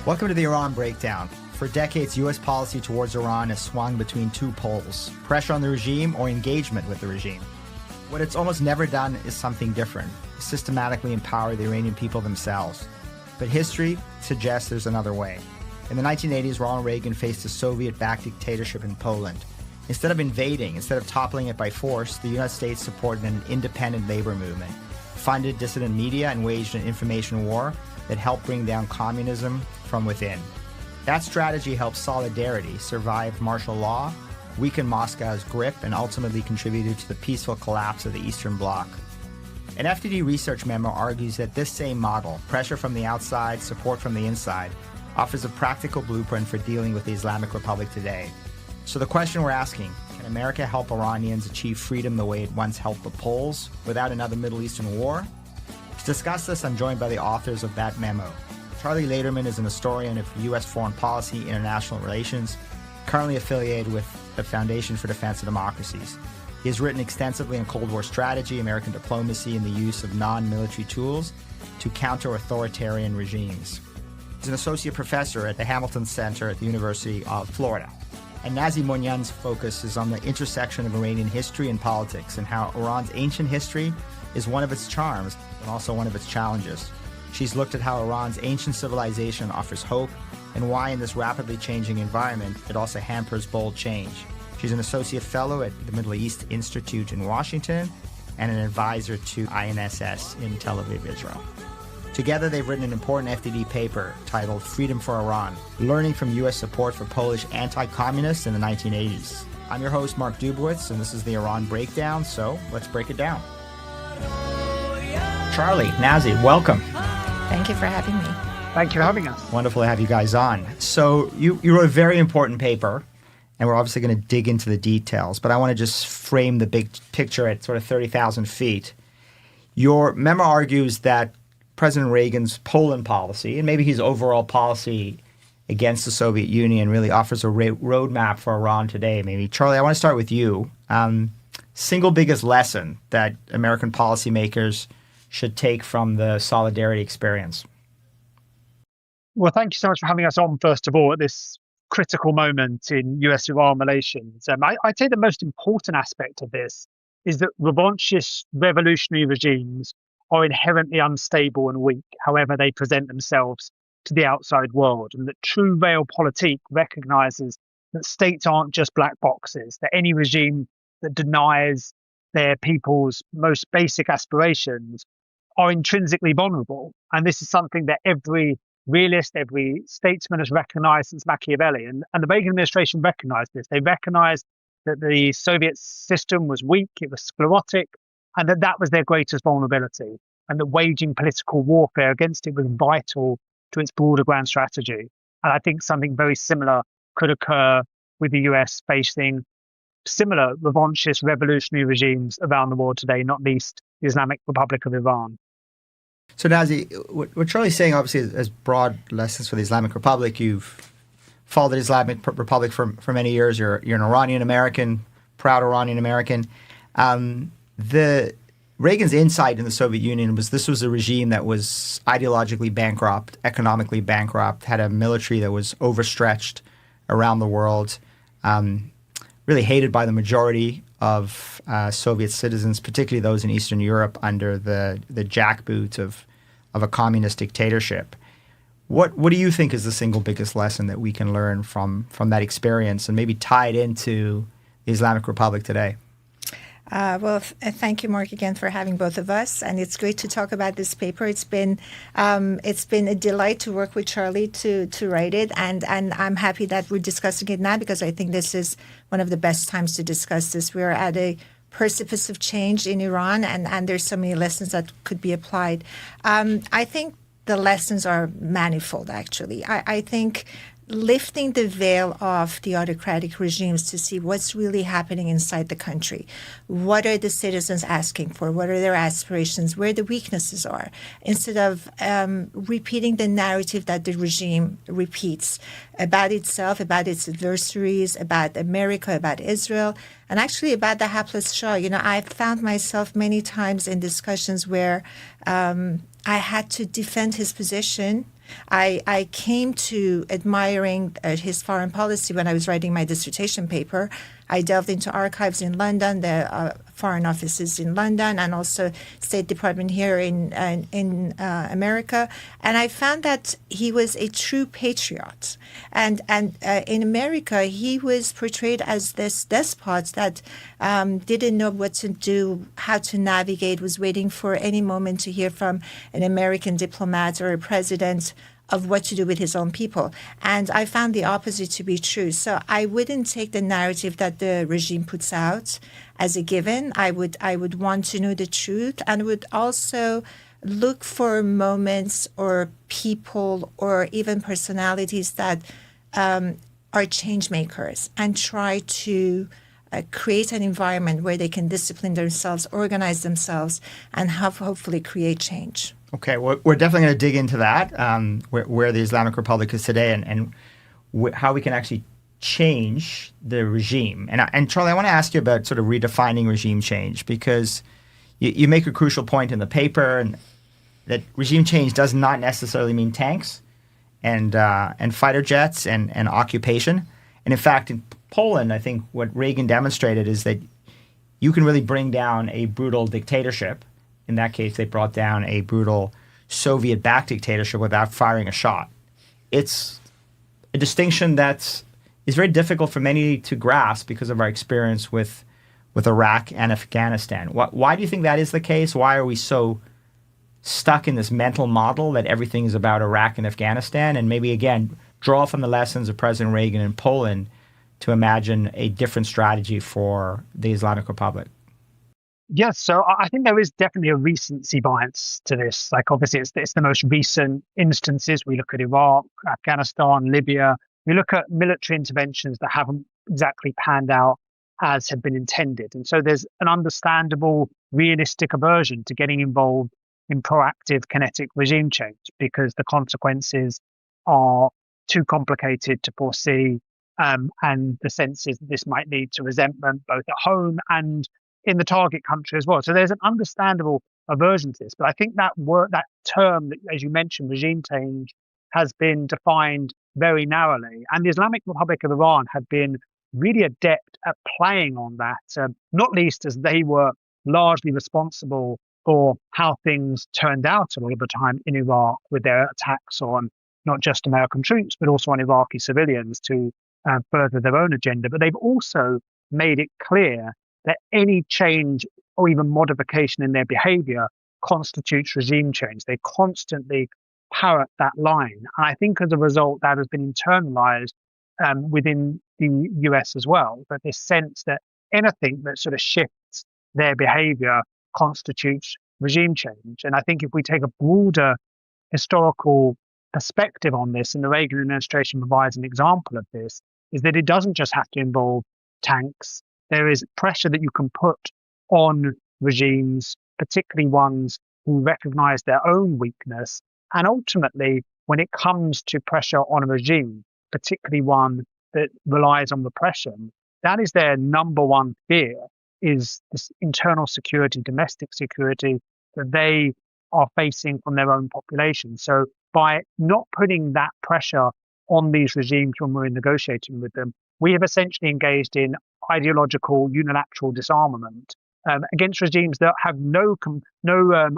Welcome to the Iran Breakdown. For decades, U.S. policy towards Iran has swung between two poles, pressure on the regime or engagement with the regime. What it's almost never done is something different, systematically empower the Iranian people themselves. But history suggests there's another way. In the 1980s, Ronald Reagan faced a Soviet-backed dictatorship in Poland. Instead of invading, instead of toppling it by force, the United States supported an independent labor movement, funded dissident media, and waged an information war that helped bring down communism from within. That strategy helped Solidarity survive martial law, weaken Moscow's grip, and ultimately contributed to the peaceful collapse of the Eastern Bloc. An FDD research memo argues that this same model, pressure from the outside, support from the inside, offers a practical blueprint for dealing with the Islamic Republic today. So the question we're asking, can America help Iranians achieve freedom the way it once helped the Poles without another Middle Eastern war? To discuss this, I'm joined by the authors of that memo. Charlie Laderman is an historian of U.S. foreign policy, international relations, currently affiliated with the Foundation for Defense of Democracies. He has written extensively on Cold War strategy, American diplomacy, and the use of non-military tools to counter authoritarian regimes. He's an associate professor at the Hamilton Center at the University of Florida. And Nazee Moinian's focus is on the intersection of Iranian history and politics and how Iran's ancient history is one of its charms and also one of its challenges. She's looked at how Iran's ancient civilization offers hope and why in this rapidly changing environment it also hampers bold change. She's an associate fellow at the Middle East Institute in Washington and an advisor to INSS in Tel Aviv, Israel. Together, they've written an important FDD paper titled Freedom for Iran, Learning from U.S. Support for Polish Anti-Communists in the 1980s. I'm your host, Mark Dubowitz, and this is the Iran Breakdown, so let's break it down. Charlie, Nazee, welcome. Thank you for having me. Thank you for having us. Wonderful to have you guys on. So you wrote a very important paper, and we're obviously going to dig into the details, but I want to just frame the big picture at sort of 30,000 feet. Your memo argues that President Reagan's Poland policy, and maybe his overall policy against the Soviet Union, really offers a roadmap for Iran today. Maybe, Charlie, I want to start with you. Single biggest lesson that American policymakers should take from the Solidarity experience? Well, thank you so much for having us on, first of all, at this critical moment in US-Iran relations. I'd say the most important aspect of this is that revanchist revolutionary regimes are inherently unstable and weak, however they present themselves to the outside world, and that true realpolitik recognizes that states aren't just black boxes, that any regime that denies their people's most basic aspirations are intrinsically vulnerable. And this is something that every realist, every statesman has recognized since Machiavelli. And the Reagan administration recognized this. They recognized that the Soviet system was weak, it was sclerotic, and that was their greatest vulnerability. And that waging political warfare against it was vital to its broader grand strategy. And I think something very similar could occur with the US facing similar revanchist revolutionary regimes around the world today, not least the Islamic Republic of Iran. So, Nazee, what Charlie's saying obviously is broad lessons for the Islamic Republic. You've followed the Islamic Republic for many years. You're an Iranian American, proud Iranian American. The Reagan's insight in the Soviet Union was this was a regime that was ideologically bankrupt, economically bankrupt, had a military that was overstretched around the world, really hated by the majority of Soviet citizens, particularly those in Eastern Europe under the jackboot of a communist dictatorship. What do you think is the single biggest lesson that we can learn from that experience and maybe tie it into the Islamic Republic today? Thank you, Mark, again for having both of us, and it's great to talk about this paper. It's been a delight to work with Charlie to write it, and I'm happy that we're discussing it now because I think this is one of the best times to discuss this. We are at a precipice of change in Iran, and there's so many lessons that could be applied. I think the lessons are manifold, actually. I think lifting the veil off the autocratic regimes to see what's really happening inside the country. What are the citizens asking for? What are their aspirations? Where the weaknesses are? Instead of repeating the narrative that the regime repeats about itself, about its adversaries, about America, about Israel, and actually about the hapless Shah. I've found myself many times in discussions where I had to defend his position I came to admiring his foreign policy when I was writing my dissertation paper. I delved into archives in London, the foreign offices in London, and also State Department here in America. And I found that he was a true patriot. And in America, he was portrayed as this despot that didn't know what to do, how to navigate, was waiting for any moment to hear from an American diplomat or a president of what to do with his own people. And I found the opposite to be true. So I wouldn't take the narrative that the regime puts out as a given. I would want to know the truth, and would also look for moments or people or even personalities that are change makers, and try to create an environment where they can discipline themselves, organize themselves, and hopefully create change. Okay, we're definitely going to dig into that, where the Islamic Republic is today, and how we can actually change the regime. And Charlie, I want to ask you about sort of redefining regime change, because you make a crucial point in the paper, and that regime change does not necessarily mean tanks and fighter jets and occupation. And in fact, in Poland, I think what Reagan demonstrated is that you can really bring down a brutal dictatorship. In that case, they brought down a brutal Soviet-backed dictatorship without firing a shot. It's a distinction that is very difficult for many to grasp because of our experience with Iraq and Afghanistan. Why do you think that is the case? Why are we so stuck in this mental model that everything is about Iraq and Afghanistan? And maybe, again, draw from the lessons of President Reagan in Poland to imagine a different strategy for the Islamic Republic. Yes, so I think there is definitely a recency bias to this. Like, obviously, it's the most recent instances. We look at Iraq, Afghanistan, Libya. We look at military interventions that haven't exactly panned out as had been intended. And so there's an understandable, realistic aversion to getting involved in proactive, kinetic regime change, because the consequences are too complicated to foresee. And the sense is that this might lead to resentment both at home and in the target country as well. So there's an understandable aversion to this. But I think that term, as you mentioned, regime change, has been defined very narrowly. And the Islamic Republic of Iran had been really adept at playing on that, not least as they were largely responsible for how things turned out a lot of the time in Iraq, with their attacks on not just American troops, but also on Iraqi civilians to further their own agenda. But they've also made it clear that any change or even modification in their behavior constitutes regime change. They constantly parrot that line. And I think as a result, that has been internalized within the US as well, that this sense that anything that sort of shifts their behavior constitutes regime change. And I think if we take a broader historical perspective on this, and the Reagan administration provides an example of this, is that it doesn't just have to involve tanks. There is pressure that you can put on regimes, particularly ones who recognize their own weakness. And ultimately, when it comes to pressure on a regime, particularly one that relies on repression, that is their number one fear, is this internal security, domestic security that they are facing from their own population. So by not putting that pressure on these regimes when we're negotiating with them, we have essentially engaged in ideological unilateral disarmament against regimes that have no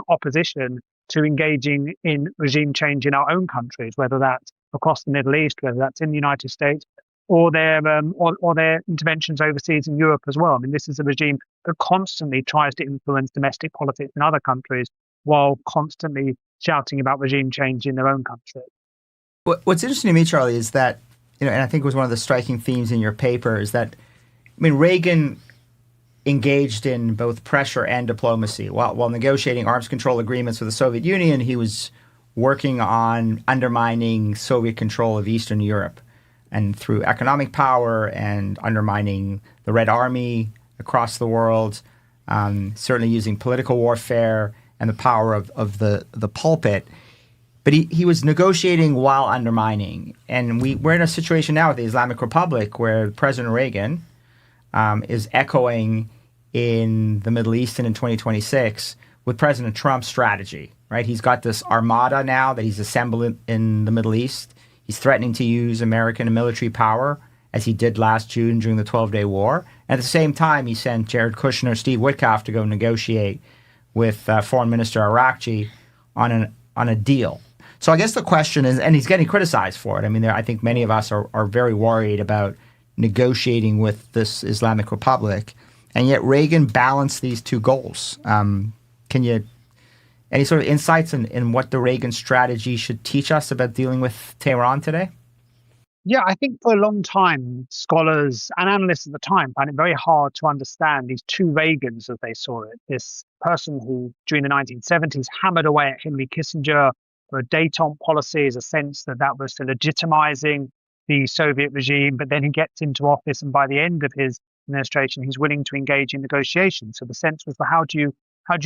opposition to engaging in regime change in our own countries, whether that's across the Middle East, whether that's in the United States, or their interventions overseas in Europe as well. I mean, this is a regime that constantly tries to influence domestic politics in other countries while constantly shouting about regime change in their own country. What's interesting to me, Charlie, is that, and I think it was one of the striking themes in your paper, is that, Reagan engaged in both pressure and diplomacy. While negotiating arms control agreements with the Soviet Union, he was working on undermining Soviet control of Eastern Europe, and through economic power and undermining the Red Army across the world, certainly using political warfare and the power of the pulpit. But he was negotiating while undermining. And we're in a situation now with the Islamic Republic where President Reagan is echoing in the Middle East and in 2026 with President Trump's strategy, right? He's got this armada now that he's assembled in the Middle East. He's threatening to use American military power, as he did last June during the 12-Day War. At the same time, he sent Jared Kushner, Steve Witkoff to go negotiate with Foreign Minister Arakci on a deal. So I guess the question is, and he's getting criticized for it. I mean, I think many of us are very worried about negotiating with this Islamic Republic, and yet Reagan balanced these two goals. Any sort of insights in what the Reagan strategy should teach us about dealing with Tehran today? Yeah, I think for a long time, scholars and analysts at the time found it very hard to understand these two Reagans as they saw it. This person who, during the 1970s, hammered away at Henry Kissinger for a détente policy, as a sense that was legitimizing the Soviet regime, but then he gets into office, and by the end of his administration, he's willing to engage in negotiations. So the sense was, well, how do you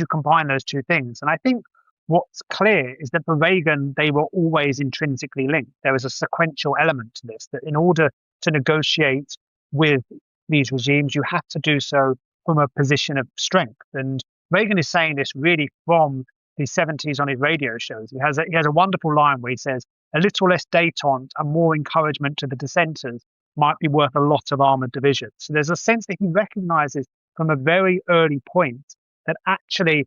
combine those two things? And I think what's clear is that for Reagan, they were always intrinsically linked. There was a sequential element to this, that in order to negotiate with these regimes, you have to do so from a position of strength. And Reagan is saying this really from the 70s on his radio shows. He has a wonderful line where he says, a little less détente and more encouragement to the dissenters might be worth a lot of armored division. So there's a sense that he recognizes from a very early point that actually,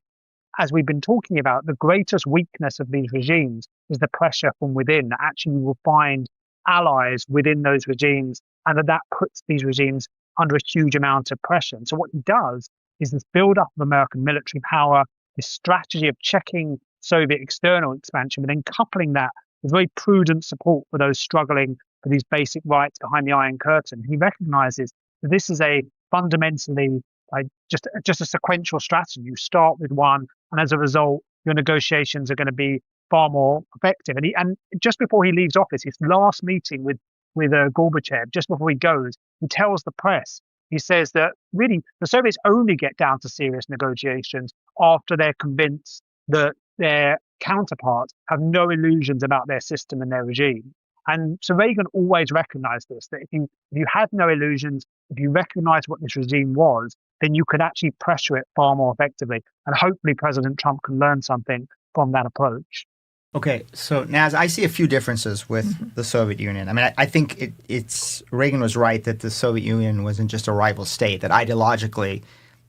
as we've been talking about, the greatest weakness of these regimes is the pressure from within, that actually you will find allies within those regimes, and that puts these regimes under a huge amount of pressure. And so what he does is this build-up of American military power, this strategy of checking Soviet external expansion, but then coupling that with very prudent support for those struggling for these basic rights behind the Iron Curtain. He recognizes that this is a fundamentally just a sequential strategy. You start with one, and as a result, your negotiations are going to be far more effective. And just before he leaves office, his last meeting with Gorbachev, just before he goes, he tells the press, he says that really the Soviets only get down to serious negotiations after they're convinced that their counterparts have no illusions about their system and their regime. And so Reagan always recognized this, that if you had no illusions, if you recognized what this regime was, then you could actually pressure it far more effectively. And hopefully President Trump can learn something from that approach. Okay, so Naz, I see a few differences with the Soviet Union. I mean, I think Reagan was right that the Soviet Union wasn't just a rival state, that ideologically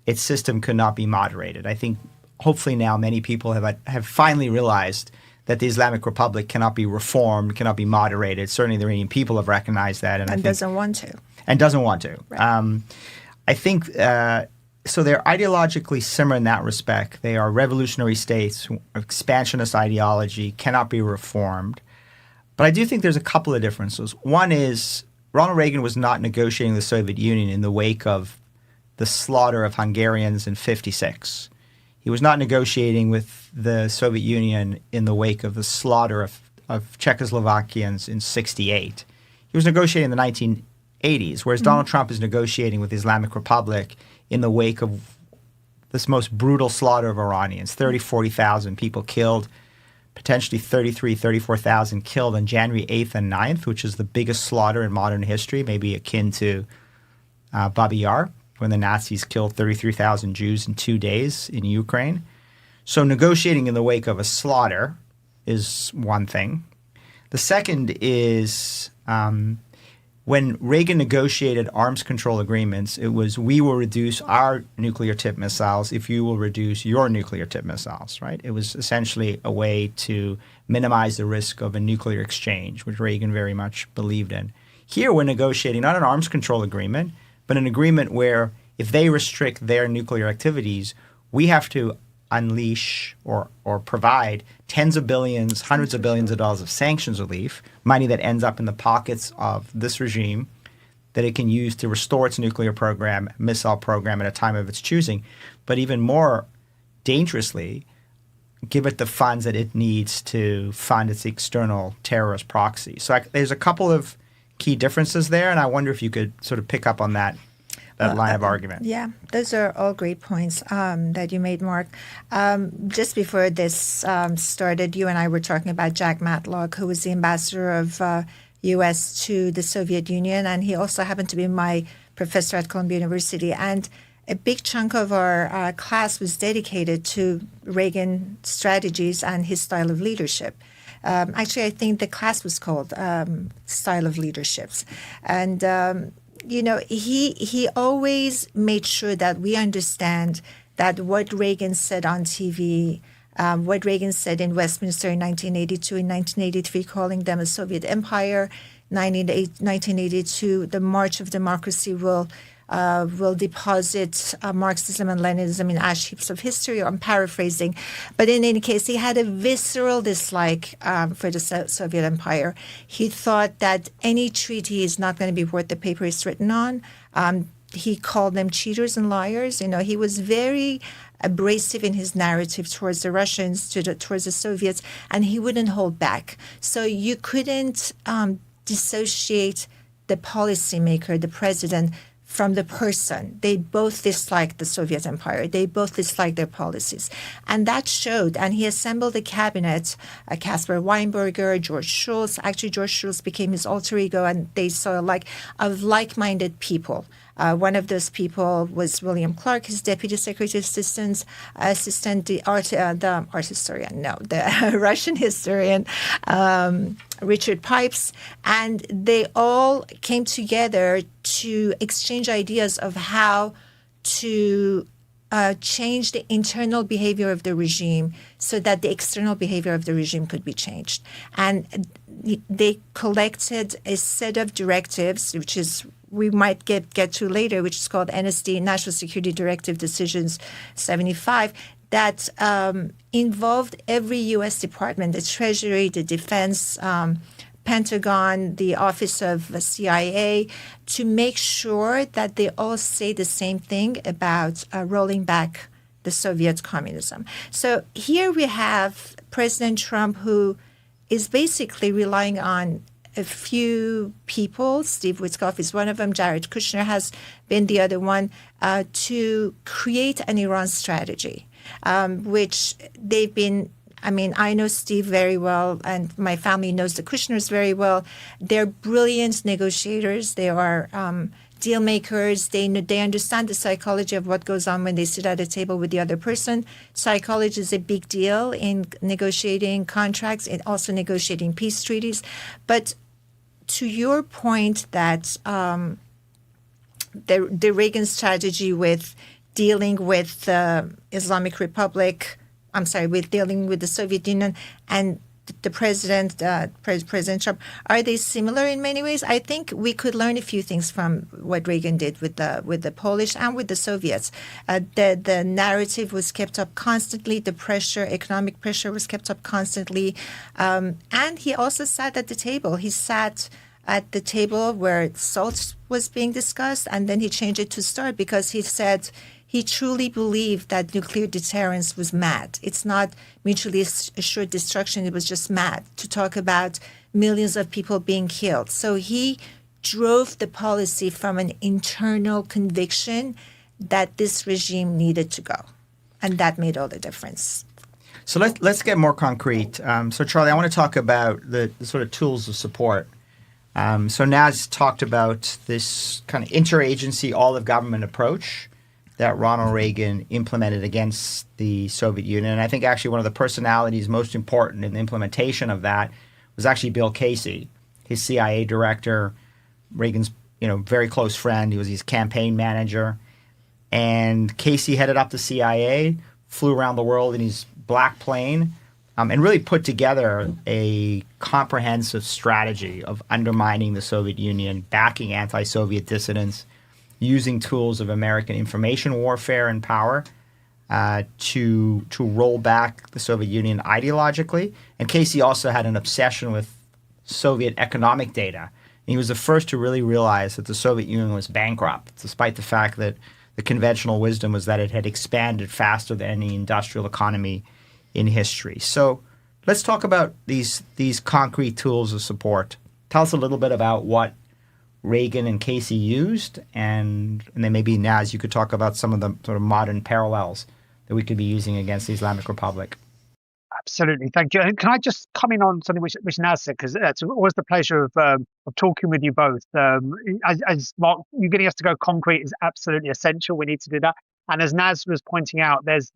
its system could not be moderated. I think hopefully now many people have finally realized that the Islamic Republic cannot be reformed, cannot be moderated. Certainly the Iranian people have recognized that. And doesn't want to. And doesn't want to. Right. I think, so they're ideologically similar in that respect. They are revolutionary states, expansionist ideology, cannot be reformed. But I do think there's a couple of differences. One is Ronald Reagan was not negotiating with the Soviet Union in the wake of the slaughter of Hungarians in 1956. He was not negotiating with the Soviet Union in the wake of the slaughter of Czechoslovakians in 1968. He was negotiating in the 1980s, whereas Donald Trump is negotiating with the Islamic Republic in the wake of this most brutal slaughter of Iranians, 30,000, 40,000 people killed, potentially 33,000, 34,000 killed on January 8th and 9th, which is the biggest slaughter in modern history, maybe akin to Babi Yar, when the Nazis killed 33,000 Jews in 2 days in Ukraine. So negotiating in the wake of a slaughter is one thing. The second is when Reagan negotiated arms control agreements, it was, we will reduce our nuclear tip missiles if you will reduce your nuclear tip missiles, right? It was essentially a way to minimize the risk of a nuclear exchange, which Reagan very much believed in. Here we're negotiating not an arms control agreement, but an agreement where if they restrict their nuclear activities, we have to unleash or provide tens of billions, hundreds of billions of dollars of sanctions relief, money that ends up in the pockets of this regime that it can use to restore its nuclear program, missile program at a time of its choosing, but even more dangerously, give it the funds that it needs to fund its external terrorist proxy. So there's a couple of key differences there, and I wonder if you could sort of pick up on that line of argument. Yeah, those are all great points that you made, Mark. Just before this started, you and I were talking about Jack Matlock, who was the ambassador of U.S. to the Soviet Union, and he also happened to be my professor at Columbia University. And a big chunk of our class was dedicated to Reagan strategies and his style of leadership. Actually, I think the class was called Style of Leaderships. And, he always made sure that we understand that what Reagan said on TV, what Reagan said in Westminster in 1982 and 1983, calling them a Soviet empire, 1982, the march of democracy will deposit Marxism and Leninism in ash heaps of history. I'm paraphrasing. But in any case, he had a visceral dislike for the Soviet Empire. He thought that any treaty is not going to be worth the paper it's written on. He called them cheaters and liars. He was very abrasive in his narrative towards the Russians, towards the Soviets, and he wouldn't hold back. So you couldn't dissociate the policymaker, the president, from the person. They both disliked the Soviet Empire. They both disliked their policies. And that showed. And he assembled a cabinet, Caspar Weinberger, George Shultz. Actually, George Shultz became his alter ego, and they saw of like-minded people. One of those people was William Clark, his deputy secretary assistant, the Russian historian, Richard Pipes, and they all came together to exchange ideas of how to change the internal behavior of the regime so that the external behavior of the regime could be changed. And they collected a set of directives, which is we might get to later, which is called NSD, National Security Directive Decisions 75, that involved every U.S. department, the Treasury, the Defense, Pentagon, the Office of the CIA, to make sure that they all say the same thing about rolling back the Soviet communism. So here we have President Trump, who is basically relying on a few people. Steve Witkoff is one of them. Jared Kushner has been the other one, to create an Iran strategy, which they've been. I know Steve very well, and my family knows the Kushners very well. They're brilliant negotiators. They are deal makers. They understand the psychology of what goes on when they sit at a table with the other person. Psychology is a big deal in negotiating contracts and also negotiating peace treaties. But to your point that the Reagan strategy with dealing with the Islamic Republic, with dealing with the Soviet Union and the President Trump, are they similar in many ways? I think we could learn a few things from what Reagan did with the Polish and with the Soviets. The narrative was kept up constantly. The economic pressure was kept up constantly. And he also sat at the table. He sat at the table where SALT was being discussed, and then he changed it to START because he said he truly believed that nuclear deterrence was mad. It's not mutually assured destruction. It was just mad to talk about millions of people being killed. So he drove the policy from an internal conviction that this regime needed to go. And that made all the difference. So let's get more concrete. So Charlie, I want to talk about the sort of tools of support. So Naz talked about this kind of interagency all-of-government approach that Ronald Reagan implemented against the Soviet Union. And I think actually one of the personalities most important in the implementation of that was actually Bill Casey, his CIA director, Reagan's very close friend. He was his campaign manager. And Casey headed up the CIA, flew around the world in his black plane, and really put together a comprehensive strategy of undermining the Soviet Union, backing anti-Soviet dissidents, using tools of American information warfare and power to roll back the Soviet Union ideologically. And Casey also had an obsession with Soviet economic data. And he was the first to really realize that the Soviet Union was bankrupt, despite the fact that the conventional wisdom was that it had expanded faster than any industrial economy in history. So let's talk about these concrete tools of support. Tell us a little bit about what Reagan and Casey used, and then maybe Naz, you could talk about some of the sort of modern parallels that we could be using against the Islamic Republic. Absolutely, thank you. And can I just come in on something which Naz said, because it's always the pleasure of talking with you both. As Mark, you getting us to go concrete is absolutely essential. We need to do that. And as Naz was pointing out, there's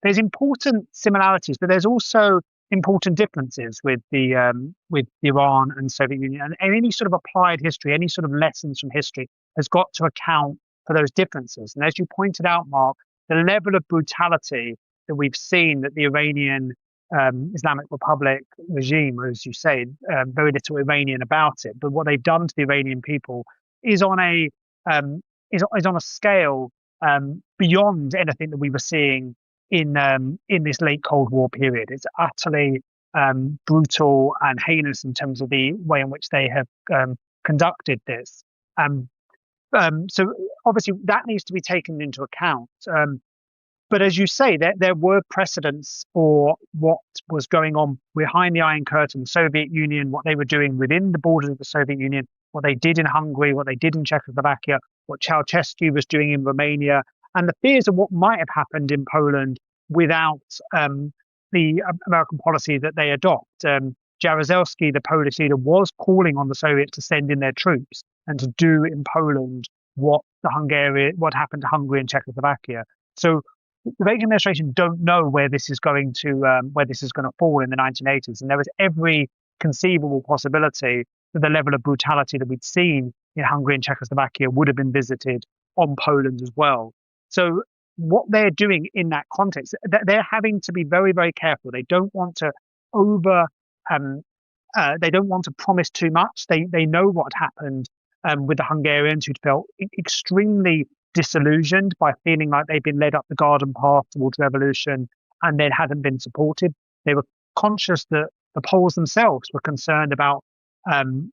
important similarities, but there's also important differences with Iran and Soviet Union. And any sort of applied history, any sort of lessons from history has got to account for those differences. And as you pointed out, Mark, the level of brutality that we've seen that the Iranian Islamic Republic regime, or as you say, very little Iranian about it, but what they've done to the Iranian people is on a scale beyond anything that we were seeing in this late Cold War period. It's utterly brutal and heinous in terms of the way in which they have conducted this. So obviously that needs to be taken into account. But as you say, there were precedents for what was going on behind the Iron Curtain, the Soviet Union, what they were doing within the borders of the Soviet Union, what they did in Hungary, what they did in Czechoslovakia, what Ceausescu was doing in Romania, and the fears of what might have happened in Poland without the American policy that they adopt. Jaruzelski, the Polish leader, was calling on the Soviets to send in their troops and to do in Poland what happened to Hungary and Czechoslovakia. So the Reagan administration don't know where this is going to fall in the 1980s, and there was every conceivable possibility that the level of brutality that we'd seen in Hungary and Czechoslovakia would have been visited on Poland as well. So what they're doing in that context, they're having to be very, very careful. They don't want to they don't want to promise too much. They know what happened with the Hungarians, who'd felt extremely disillusioned by feeling like they'd been led up the garden path towards revolution and then hadn't been supported. They were conscious that the Poles themselves were concerned about the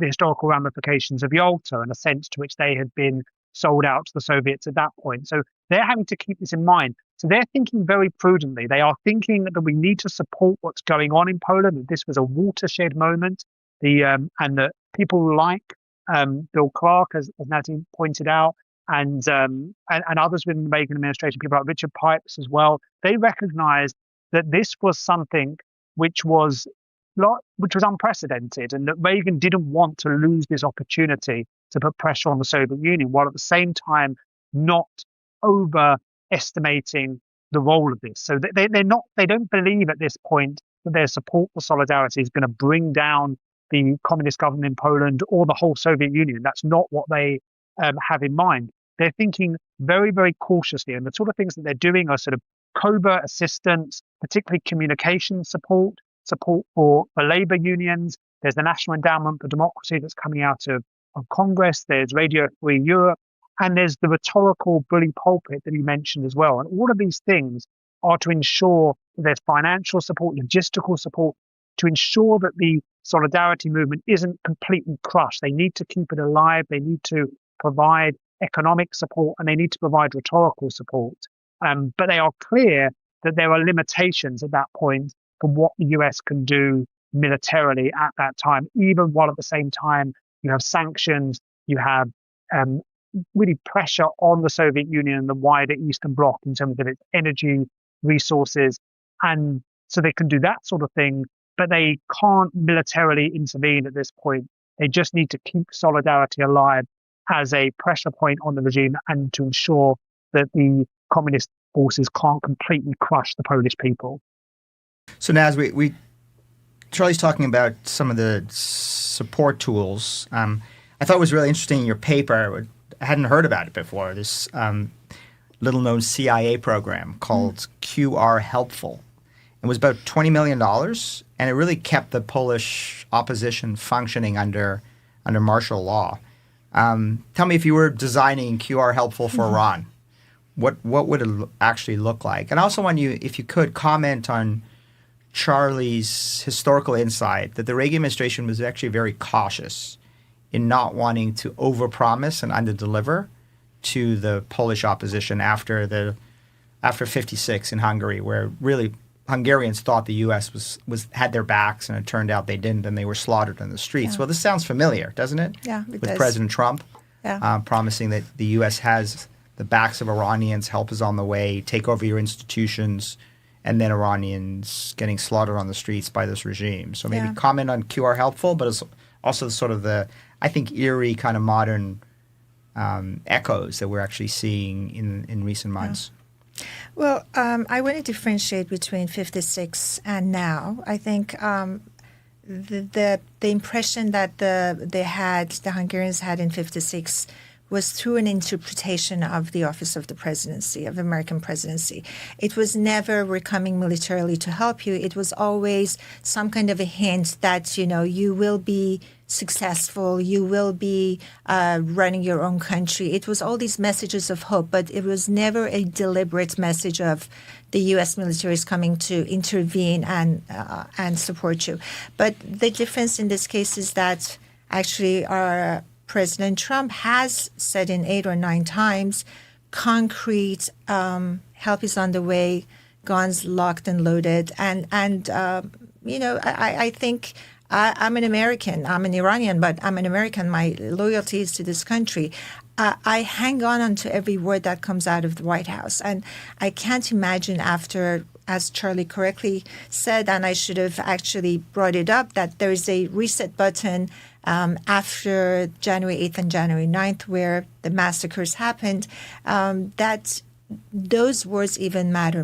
historical ramifications of Yalta and the sense to which they had been sold out to the Soviets at that point. So they're having to keep this in mind. So they're thinking very prudently. They are thinking that we need to support what's going on in Poland, that this was a watershed moment, and that people like Bill Clark, as Nazee pointed out, and others within the Reagan administration, people like Richard Pipes as well, they recognized that this was something which was unprecedented, and that Reagan didn't want to lose this opportunity to put pressure on the Soviet Union, while at the same time not overestimating the role of this. So they don't believe at this point that their support for solidarity is going to bring down the communist government in Poland or the whole Soviet Union. That's not what they have in mind. They're thinking very, very cautiously, and the sort of things that they're doing are sort of covert assistance, particularly communication support for labor unions. There's the National Endowment for Democracy that's coming out of Congress. There's Radio Free Europe, and there's the rhetorical bully pulpit that you mentioned as well. And all of these things are to ensure that there's financial support, logistical support, to ensure that the solidarity movement isn't completely crushed. They need to keep it alive. They need to provide economic support, and they need to provide rhetorical support. But they are clear that there are limitations at that point for what the US can do militarily at that time, even while at the same time you have sanctions, you have really pressure on the Soviet Union and the wider Eastern Bloc in terms of its energy resources. And so they can do that sort of thing, but they can't militarily intervene at this point. They just need to keep solidarity alive as a pressure point on the regime and to ensure that the communist forces can't completely crush the Polish people. So Naz, Charlie's talking about some of the support tools. I thought it was really interesting in your paper. I hadn't heard about it before. This little-known CIA program called QR Helpful. It was about $20 million, and it really kept the Polish opposition functioning under martial law. Tell me, if you were designing QR Helpful for Iran, what would it actually look like? And I also want you, if you could, comment on Charlie's historical insight that the Reagan administration was actually very cautious in not wanting to overpromise and underdeliver to the Polish opposition after 56 in Hungary, where really Hungarians thought the U.S. had their backs, and it turned out they didn't, and they were slaughtered in the streets. Yeah. Well, this sounds familiar, doesn't it? Yeah, it With does. President Trump Yeah. promising that the U.S. has the backs of Iranians, help is on the way, take over your institutions, and then Iranians getting slaughtered on the streets by this regime. So maybe comment on QR helpful, but it's also sort of the, I think, eerie kind of modern echoes that we're actually seeing in recent months. Well, I want to differentiate between 56 and now. I think the impression that the Hungarians had in 56 was through an interpretation of the office of the presidency, of the American presidency. It was never, we're coming militarily to help you. It was always some kind of a hint that, you will be successful, you will be running your own country. It was all these messages of hope, but it was never a deliberate message of the U.S. military is coming to intervene and support you. But the difference in this case is that actually our President Trump has said in 8 or 9 times, concrete help is on the way, guns locked and loaded. And I think I'm an American. I'm an Iranian, but I'm an American. My loyalty is to this country. I hang on to every word that comes out of the White House. And I can't imagine after, as Charlie correctly said, and I should have actually brought it up, that there is a reset button after January 8th and January 9th, where the massacres happened, that those words even matter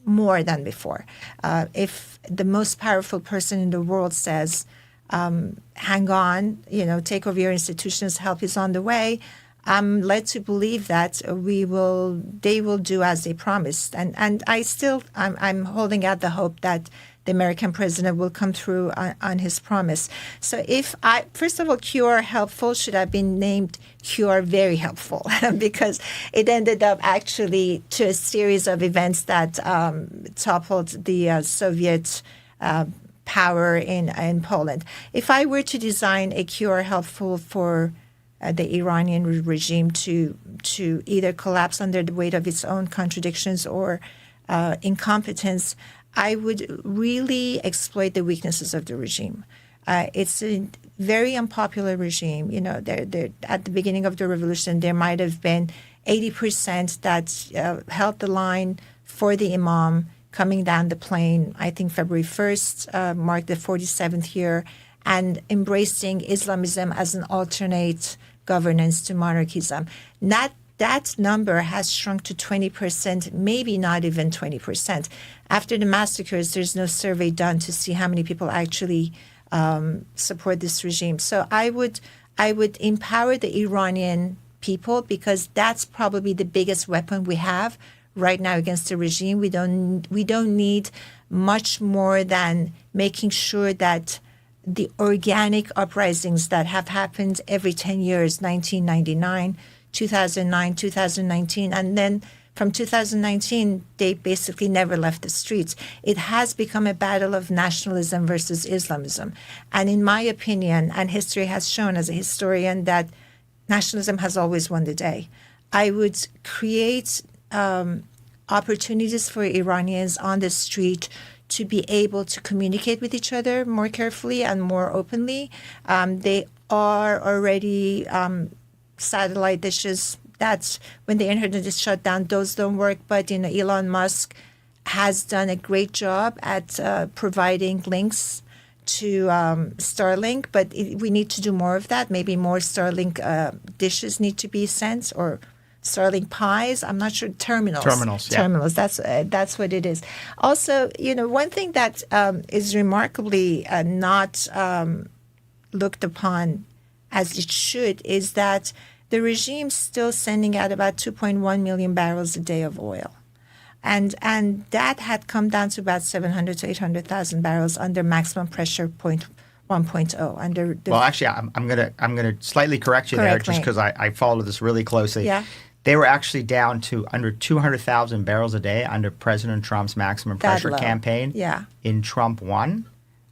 more than before. If the most powerful person in the world says, hang on, take over your institutions, help is on the way, I'm led to believe that they will do as they promised. And I'm holding out the hope that the American president will come through on his promise. So first of all, QR helpful should have been named QR very helpful because it ended up actually to a series of events that toppled the Soviet power in Poland. If I were to design a QR helpful for the Iranian regime to either collapse under the weight of its own contradictions or incompetence, I would really exploit the weaknesses of the regime. It's a very unpopular regime. They're, at the beginning of the revolution, there might have been 80% that held the line for the imam coming down the plain. I think February 1st marked the 47th year, and embracing Islamism as an alternate governance to monarchism. That number has shrunk to 20%, maybe not even 20%. After the massacres, there's no survey done to see how many people actually support this regime. So I would empower the Iranian people, because that's probably the biggest weapon we have right now against the regime. We don't need much more than making sure that the organic uprisings that have happened every 10 years, 1999, 2009, 2019, and then from 2019, they basically never left the streets. It has become a battle of nationalism versus Islamism. And in my opinion, and history has shown as a historian, that nationalism has always won the day. I would create opportunities for Iranians on the street to be able to communicate with each other more carefully and more openly. They are already satellite dishes. That's when the internet is shut down, those don't work. But Elon Musk has done a great job at providing links to Starlink, but we need to do more of that. Maybe more Starlink dishes need to be sent, or Starlink pies. I'm not sure. Terminals. Yeah. Terminals. That's what it is. Also, one thing that is remarkably not looked upon as it should is that the regime's still sending out about 2.1 million barrels a day of oil. And that had come down to about 700 to 800,000 barrels under maximum pressure point 1.0. Well, actually, I'm gonna slightly correct you there, just because I follow this really closely. Yeah. They were actually down to under 200,000 barrels a day under President Trump's maximum pressure campaign. Yeah. In Trump 1.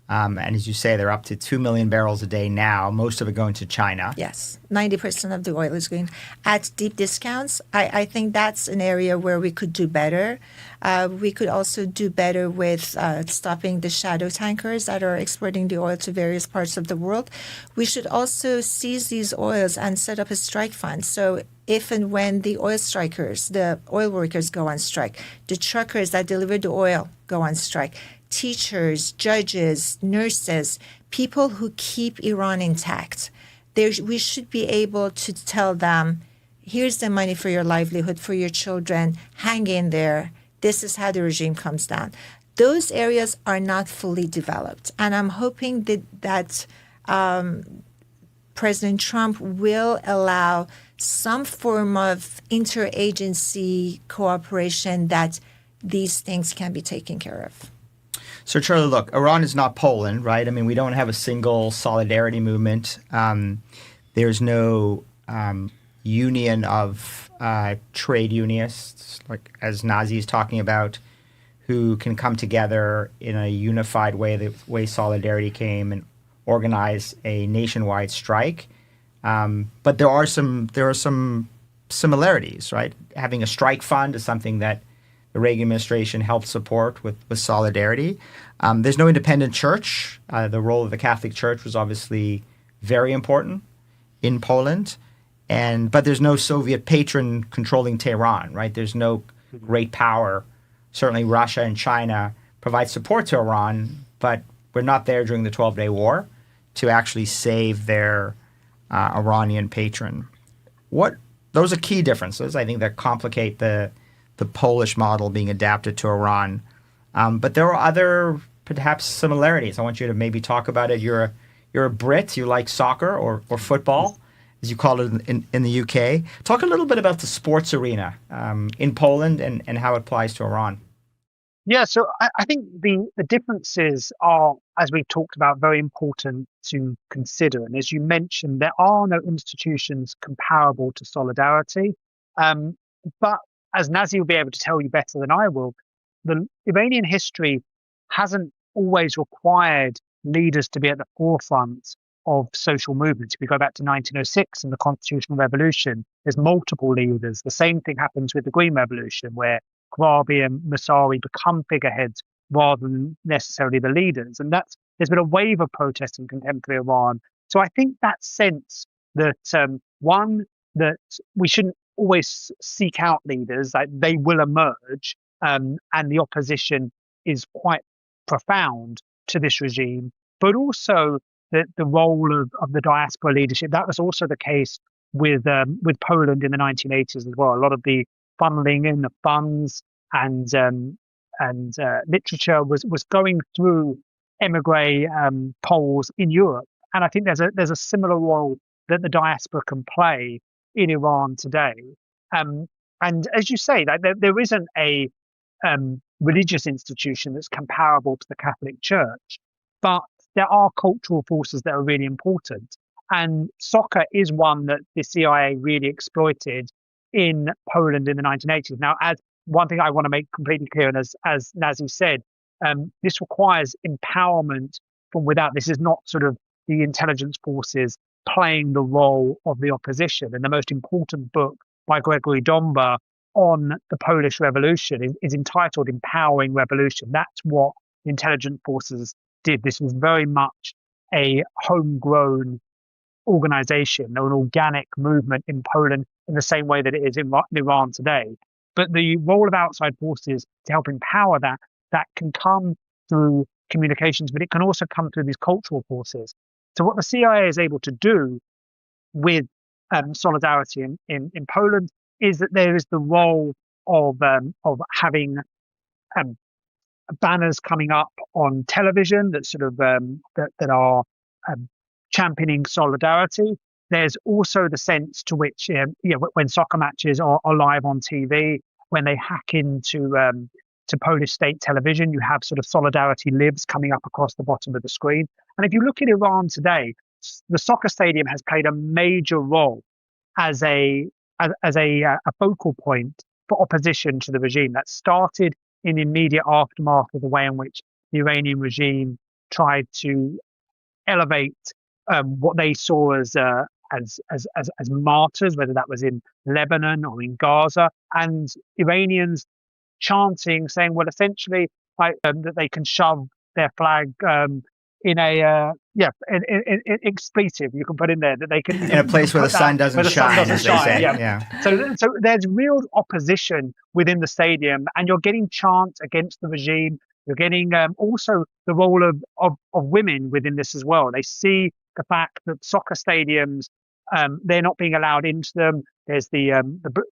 And as you say, they're up to 2 million barrels a day now, most of it going to China. Yes, 90% of the oil is going at deep discounts. I think that's an area where we could do better. We could also do better with stopping the shadow tankers that are exporting the oil to various parts of the world. We should also seize these oils and set up a strike fund. So if and when the oil strikers, the oil workers go on strike, the truckers that deliver the oil go on strike, teachers, judges, nurses, people who keep Iran intact, we should be able to tell them, here's the money for your livelihood, for your children, hang in there. This is how the regime comes down. Those areas are not fully developed. And I'm hoping that President Trump will allow some form of interagency cooperation that these things can be taken care of. So, Charlie, look, Iran is not Poland, right? I mean, we don't have a single solidarity movement. There's no union of trade unionists, like as Nazee is talking about, who can come together in a unified way, the way Solidarity came, and organize a nationwide strike. But there are some similarities, right? Having a strike fund is something that the Reagan administration helped support with Solidarity. There's no independent church. The role of the Catholic Church was obviously very important in Poland. But there's no Soviet patron controlling Tehran, right? There's no great power. Certainly Russia and China provide support to Iran, but we're not there during the 12-Day War to actually save their Iranian patron. Those are key differences, I think, that complicate the Polish model being adapted to Iran. But there are other, perhaps, similarities. I want you to maybe talk about it. You're a Brit. You like soccer or football, as you call it in the UK. Talk a little bit about the sports arena in Poland and how it applies to Iran. Yeah, so I think the differences are, as we've talked about, very important to consider. And as you mentioned, there are no institutions comparable to Solidarity. But as Nazee will be able to tell you better than I will, the Iranian history hasn't always required leaders to be at the forefront of social movements. If we go back to 1906 and the Constitutional Revolution, there's multiple leaders. The same thing happens with the Green Revolution, where Karabi and Masari become figureheads rather than necessarily the leaders. And there's been a wave of protest in contemporary Iran. So I think that sense that, that we shouldn't always seek out leaders, like they will emerge, and the opposition is quite profound to this regime, but also the role of the diaspora leadership. That was also the case with Poland in the 1980s as well. A lot of the funneling in of funds and literature was going through emigre Poles in Europe, and I think there's a similar role that the diaspora can play in Iran today. And as you say, that there isn't a religious institution that's comparable to the Catholic Church, but there are cultural forces that are really important. And soccer is one that the CIA really exploited in Poland in the 1980s. Now, as one thing I want to make completely clear, and as Nazee said, this requires empowerment from without. This is not sort of the intelligence forces playing the role of the opposition. And the most important book by Gregory Domba on the Polish Revolution is entitled Empowering Revolution. That's what the intelligence forces did. This was very much a homegrown organization, an organic movement in Poland in the same way that it is in Iran today. But the role of outside forces to help empower that can come through communications, but it can also come through these cultural forces. So what the CIA is able to do with Solidarity in Poland is that there is the role of having banners coming up on television that sort of that are championing Solidarity. There's also the sense to which when soccer matches are live on TV, when they hack into to Polish state television, you have sort of Solidarity lives coming up across the bottom of the screen. And if you look at Iran today, the soccer stadium has played a major role as a focal point for opposition to the regime. That started in the immediate aftermath of the way in which the Iranian regime tried to elevate what they saw as martyrs, whether that was in Lebanon or in Gaza, and Iranians chanting, saying, well, essentially, that they can shove their flag in a expletive you can put in there, that they can in a place where the sun doesn't shine, as they say. Yeah. So there's real opposition within the stadium, and you're getting chants against the regime. You're getting also the role of women within this as well. They see the fact that soccer stadiums, they're not being allowed into them. There's the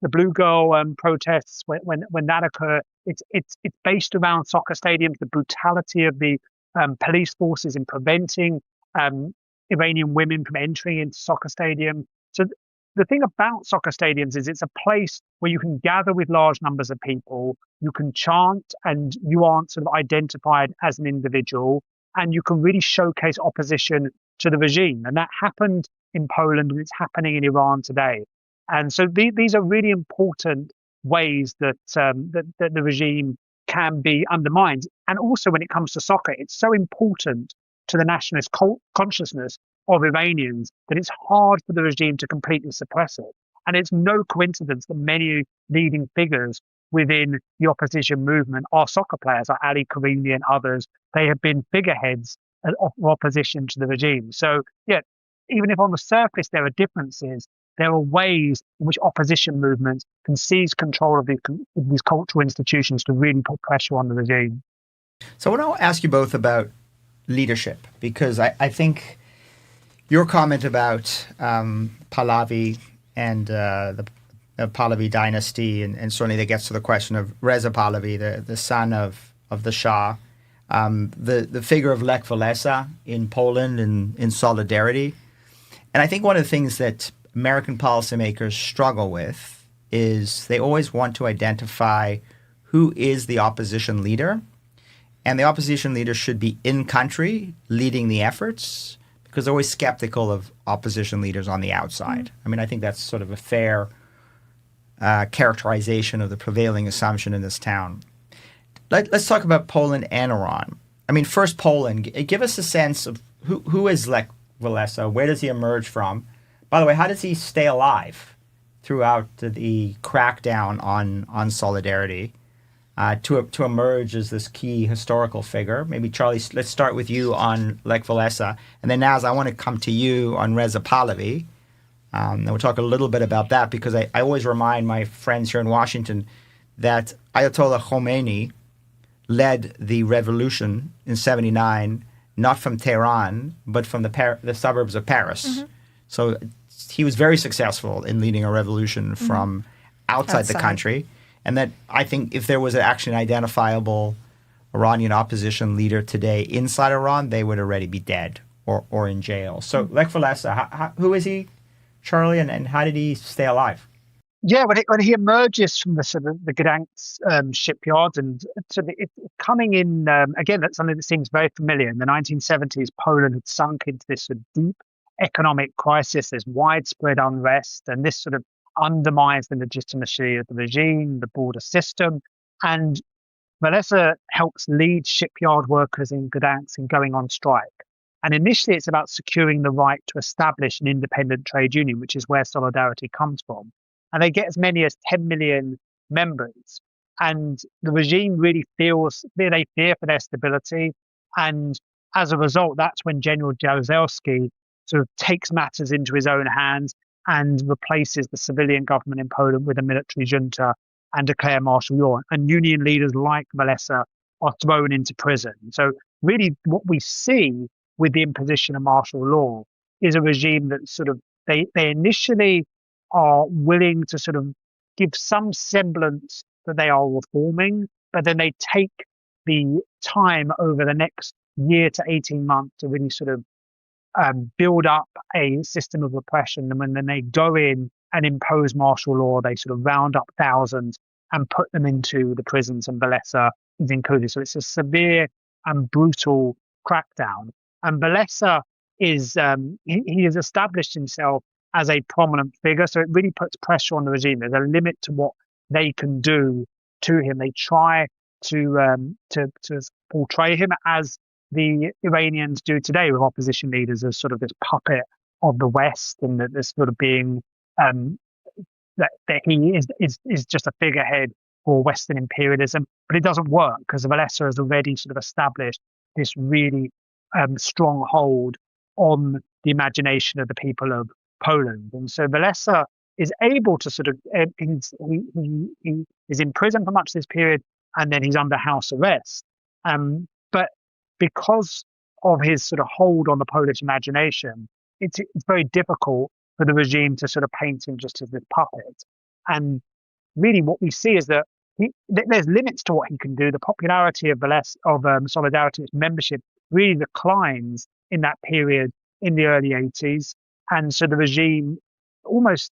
Blue Girl protests when that occur. It's based around soccer stadiums, the brutality of the police forces in preventing Iranian women from entering into soccer stadiums. So the thing about soccer stadiums is it's a place where you can gather with large numbers of people, you can chant, and you aren't sort of identified as an individual, and you can really showcase opposition to the regime. And that happened in Poland, and it's happening in Iran today. And so these are really important ways that the regime can be undermined. And also when it comes to soccer, it's so important to the nationalist consciousness of Iranians that it's hard for the regime to completely suppress it. And it's no coincidence that many leading figures within the opposition movement are soccer players, like Ali Karimi and others. They have been figureheads of opposition to the regime. So, yeah, even if on the surface there are differences, there are ways in which opposition movements can seize control of these cultural institutions to really put pressure on the regime. So I want to ask you both about leadership, because I think your comment about Pahlavi and the Pahlavi dynasty, and certainly that gets to the question of Reza Pahlavi, the son of the Shah, the figure of Lech Walesa in Poland in solidarity. And I think one of the things that American policymakers struggle with is they always want to identify who is the opposition leader. And the opposition leader should be in country leading the efforts, because they're always skeptical of opposition leaders on the outside. I mean, I think that's sort of a fair characterization of the prevailing assumption in this town. Let's talk about Poland and Iran. I mean, first Poland. Give us a sense of who is Lech Walesa? Where does he emerge from? By the way, how does he stay alive throughout the crackdown on solidarity to emerge as this key historical figure? Maybe, Charlie, let's start with you on Lech Walesa. And then, Naz, I want to come to you on Reza Pahlavi. And we'll talk a little bit about that, because I always remind my friends here in Washington that Ayatollah Khomeini led the revolution in '79, not from Tehran, but from the suburbs of Paris. Mm-hmm. So he was very successful in leading a revolution from outside the country. And that, I think, if there was actually an identifiable Iranian opposition leader today inside Iran, they would already be dead or in jail. So Lech Walesa, who is he, Charlie, and how did he stay alive? Yeah, when he emerges from the sort of the Gdansk shipyard, and so coming in again, that's something that seems very familiar. In the 1970s, Poland had sunk into this sort of deep economic crisis. There's widespread unrest, and this sort of undermines the legitimacy of the regime, the border system. And Walesa helps lead shipyard workers in Gdansk in going on strike. And initially, it's about securing the right to establish an independent trade union, which is where solidarity comes from. And they get as many as 10 million members. And the regime really feels, they fear for their stability. And as a result, that's when General Jaruzelski sort of takes matters into his own hands and replaces the civilian government in Poland with a military junta and declare martial law. And union leaders like Walesa are thrown into prison. So really what we see with the imposition of martial law is a regime that sort of, they initially are willing to sort of give some semblance that they are reforming, but then they take the time over the next year to 18 months to really sort of build up a system of repression. And when then they go in and impose martial law, they sort of round up thousands and put them into the prisons, and Walesa is included. So it's a severe and brutal crackdown. And Walesa is, he has established himself as a prominent figure. So it really puts pressure on the regime. There's a limit to what they can do to him. They try to portray him as the Iranians do today with opposition leaders as sort of this puppet of the West, and that this sort of being that he is just a figurehead for Western imperialism. But it doesn't work because Walesa has already sort of established this really strong hold on the imagination of the people of Poland. And so Walesa is able to sort of, he is in prison for much of this period, and then he's under house arrest. But because of his sort of hold on the Polish imagination, it's very difficult for the regime to sort of paint him just as this puppet. And really what we see is that there's limits to what he can do. The popularity of Solidarity, its membership, really declines in that period in the early 80s. And so the regime almost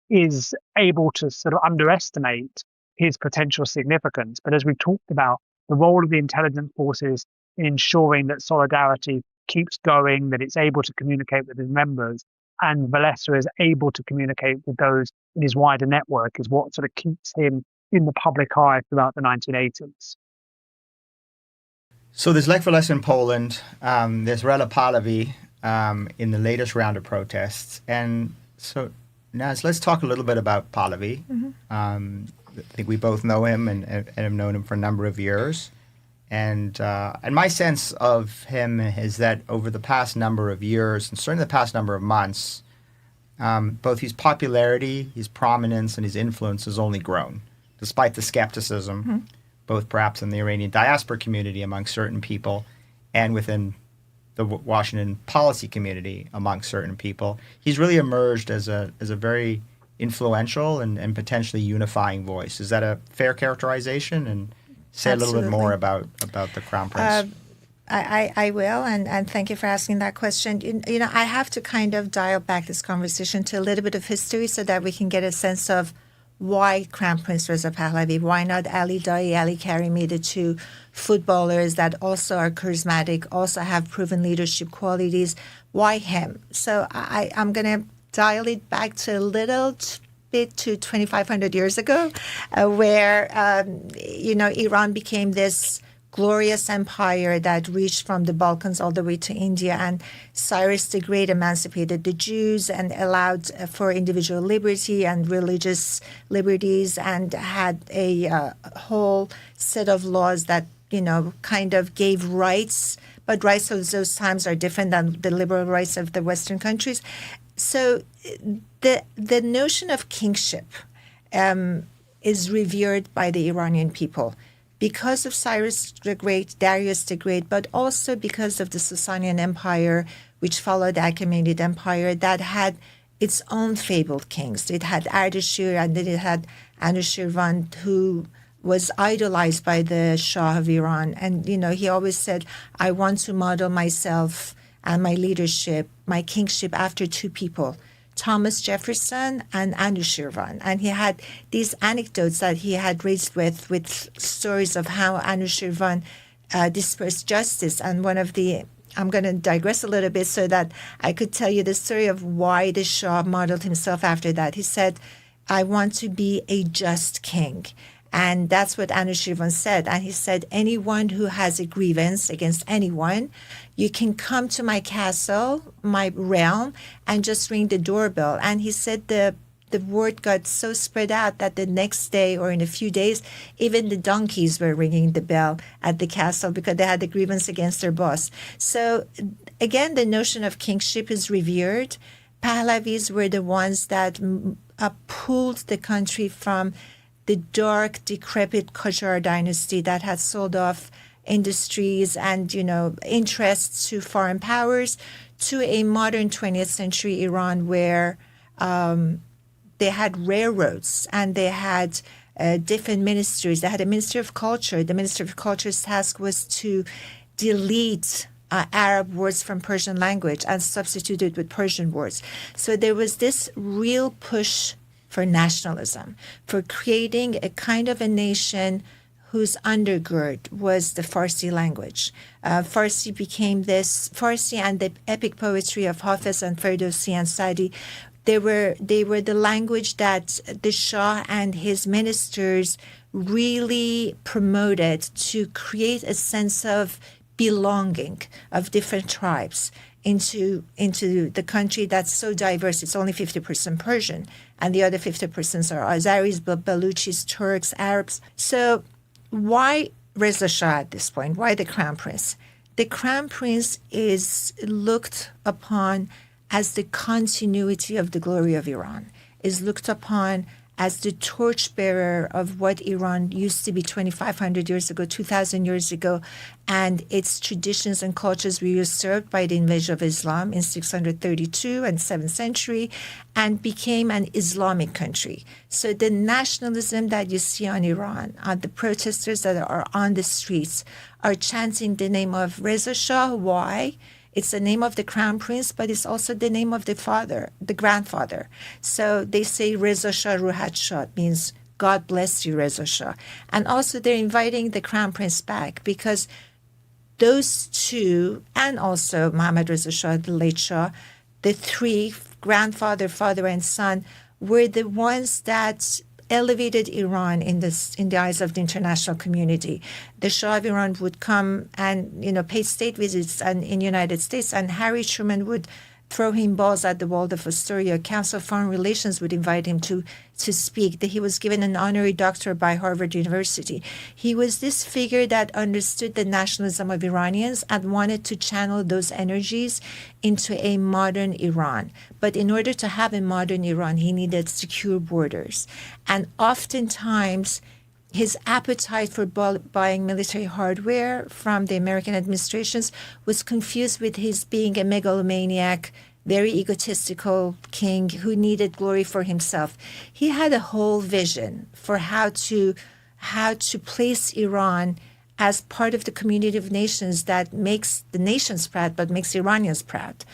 is able to sort of underestimate his potential significance. But as we talked about, the role of the intelligence forces in ensuring that Solidarity keeps going, that it's able to communicate with his members, and Walesa is able to communicate with those in his wider network is what sort of keeps him in the public eye throughout the 1980s. So there's Lech Walesa in Poland, there's Rela Pahlavi in the latest round of protests. And so, Naz, let's talk a little bit about Pahlavi. Mm-hmm. I think we both know him and have known him for a number of years. And my sense of him is that over the past number of years, and certainly the past number of months, both his popularity, his prominence, and his influence has only grown, despite the skepticism, mm-hmm. both perhaps in the Iranian diaspora community among certain people and within the Washington policy community among certain people. He's really emerged as a very influential and potentially unifying voice. Is that a fair characterization? And say Absolutely. A little bit more about the Crown Prince. I will, and thank you for asking that question. You know, I have to kind of dial back this conversation to a little bit of history so that we can get a sense of why Crown Prince Reza Pahlavi, why not Ali Daei, Ali Karimi, the two footballers that also are charismatic, also have proven leadership qualities. Why him? So I'm going to dial it back to a little bit to 2,500 years ago, where, Iran became this glorious empire that reached from the Balkans all the way to India. And Cyrus the Great emancipated the Jews and allowed for individual liberty and religious liberties, and had a whole set of laws that, kind of gave rights. But rights of those times are different than the liberal rights of the Western countries. So the notion of kingship is revered by the Iranian people because of Cyrus the Great, Darius the Great, but also because of the Sasanian Empire, which followed the Achaemenid Empire, that had its own fabled kings. It had Ardashir, and then it had Anushirvan, who was idolized by the Shah of Iran. And, he always said, I want to model myself and my leadership, my kingship, after two people, Thomas Jefferson and Anushirvan. And he had these anecdotes that he had raised with stories of how Anushirvan dispersed justice. And I'm going to digress a little bit so that I could tell you the story of why the Shah modeled himself after that. He said, I want to be a just king. And that's what Anushirvan said. And he said, anyone who has a grievance against anyone, you can come to my castle, my realm, and just ring the doorbell. And he said the word got so spread out that the next day or in a few days, even the donkeys were ringing the bell at the castle because they had a grievance against their boss. So again, the notion of kingship is revered. Pahlavis were the ones that pulled the country from the dark, decrepit Qajar dynasty that had sold off industries and, interests to foreign powers, to a modern 20th century Iran where they had railroads and they had different ministries. They had a Ministry of Culture. The Ministry of Culture's task was to delete Arab words from Persian language and substitute it with Persian words. So there was this real push for nationalism, for creating a kind of a nation whose undergird was the Farsi language. Farsi became this, Farsi and the epic poetry of Hafiz and Ferdowsi and Sadi, they were the language that the Shah and his ministers really promoted to create a sense of belonging of different tribes into the country that's so diverse. It's only 50% Persian, and the other 50% are Azeris, Baluchis, Turks, Arabs. So why Reza Shah at this point? Why the Crown Prince? The Crown Prince is looked upon as the continuity of the glory of Iran, is looked upon as the torchbearer of what Iran used to be 2,500 years ago, 2,000 years ago, and its traditions and cultures were usurped by the invasion of Islam in 632 and 7th century and became an Islamic country. So the nationalism that you see on Iran, the protesters that are on the streets are chanting the name of Reza Shah. Why? It's the name of the crown prince, but it's also the name of the father, the grandfather. So they say Reza Shah Ruhat Shah, means God bless you, Reza Shah. And also they're inviting the crown prince back because those two, and also Mohammad Reza Shah, the late Shah, the three, grandfather, father, and son, were the ones that elevated Iran in the eyes of the international community. The Shah of Iran would come and pay state visits in the United States, and Harry Truman would throw him balls at the Waldorf Astoria. Council of Foreign Relations would invite him to speak. That he was given an honorary doctorate by Harvard University. He was this figure that understood the nationalism of Iranians and wanted to channel those energies into a modern Iran. But in order to have a modern Iran, he needed secure borders. And oftentimes, his appetite for buying military hardware from the American administrations was confused with his being a megalomaniac, very egotistical king who needed glory for himself. He had a whole vision for how to place Iran as part of the community of nations that makes the nations proud, but makes Iranians proud.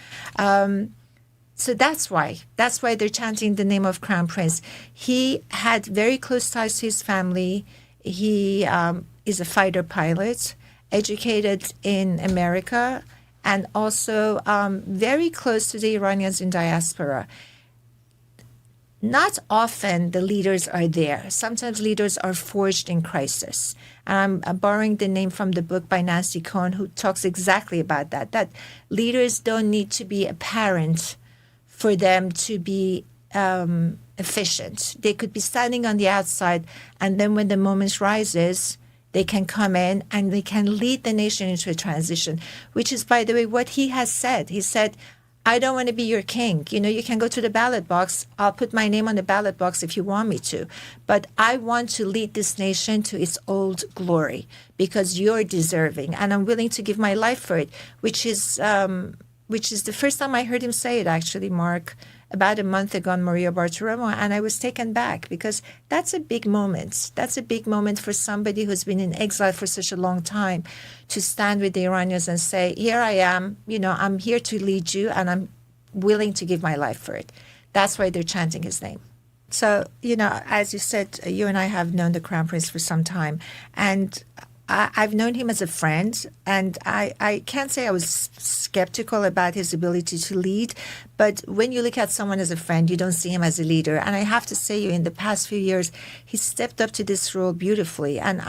So that's why they're chanting the name of Crown Prince. He had very close ties to his family. He is a fighter pilot, educated in America, and also very close to the Iranians in diaspora. Not often the leaders are there. Sometimes leaders are forged in crisis. And I'm borrowing the name from the book by Nancy Cohen, who talks exactly about that leaders don't need to be apparent for them to be efficient. They could be standing on the outside, and then when the moment rises, they can come in and they can lead the nation into a transition, which is, by the way, what he has said. He said, I don't want to be your king. You can go to the ballot box. I'll put my name on the ballot box if you want me to. But I want to lead this nation to its old glory because you're deserving, and I'm willing to give my life for it, which is the first time I heard him say it, actually, Mark, about a month ago on Maria Bartiromo, and I was taken back because that's a big moment. That's a big moment for somebody who's been in exile for such a long time to stand with the Iranians and say, here I am, I'm here to lead you, and I'm willing to give my life for it. That's why they're chanting his name. So, as you said, you and I have known the Crown Prince for some time, and I've known him as a friend, and I can't say I was skeptical about his ability to lead, but when you look at someone as a friend, you don't see him as a leader. And I have to say, in the past few years, he stepped up to this role beautifully, and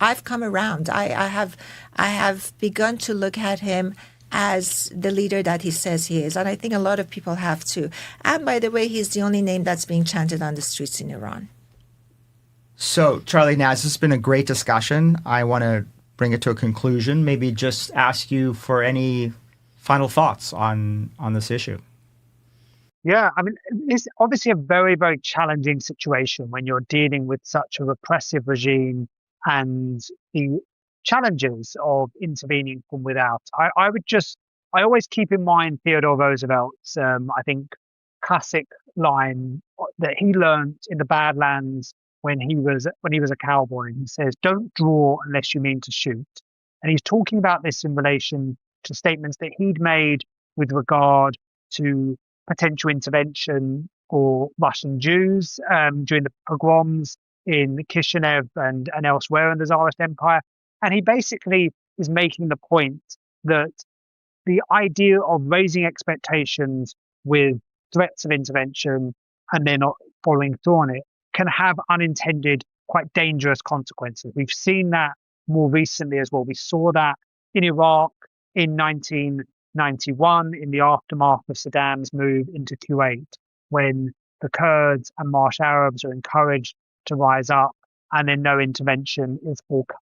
I've come around. I have begun to look at him as the leader that he says he is, and I think a lot of people have too. And by the way, he's the only name that's being chanted on the streets in Iran. So, Charlie, now this has been a great discussion. I want to bring it to a conclusion. Maybe just ask you for any final thoughts on this issue. Yeah, I mean, it's obviously a very, very challenging situation when you're dealing with such a repressive regime and the challenges of intervening from without. I always keep in mind Theodore Roosevelt's, I think, classic line that he learned in the Badlands when he was a cowboy. He says, don't draw unless you mean to shoot. And he's talking about this in relation to statements that he'd made with regard to potential intervention for Russian Jews during the pogroms in Kishinev and elsewhere in the Tsarist Empire. And he basically is making the point that the idea of raising expectations with threats of intervention and they're not following through on it can have unintended, quite dangerous consequences. We've seen that more recently as well. We saw that in Iraq in 1991, in the aftermath of Saddam's move into Kuwait, when the Kurds and Marsh Arabs are encouraged to rise up and then no intervention is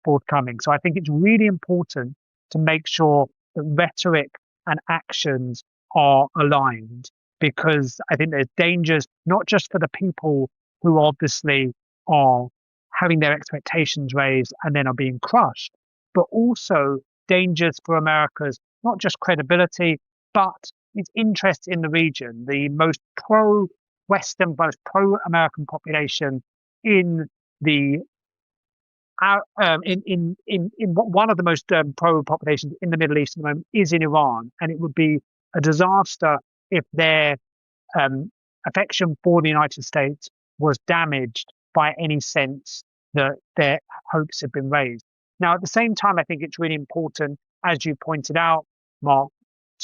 forthcoming. So I think it's really important to make sure that rhetoric and actions are aligned, because I think there's dangers, not just for the people who obviously are having their expectations raised and then are being crushed, but also dangers for America's not just credibility, but its interest in the region. The most pro-Western, most pro-American population in the one of the most pro populations in the Middle East at the moment is in Iran, and it would be a disaster if their affection for the United States was damaged by any sense that their hopes have been raised. Now, at the same time, I think it's really important, as you pointed out, Mark,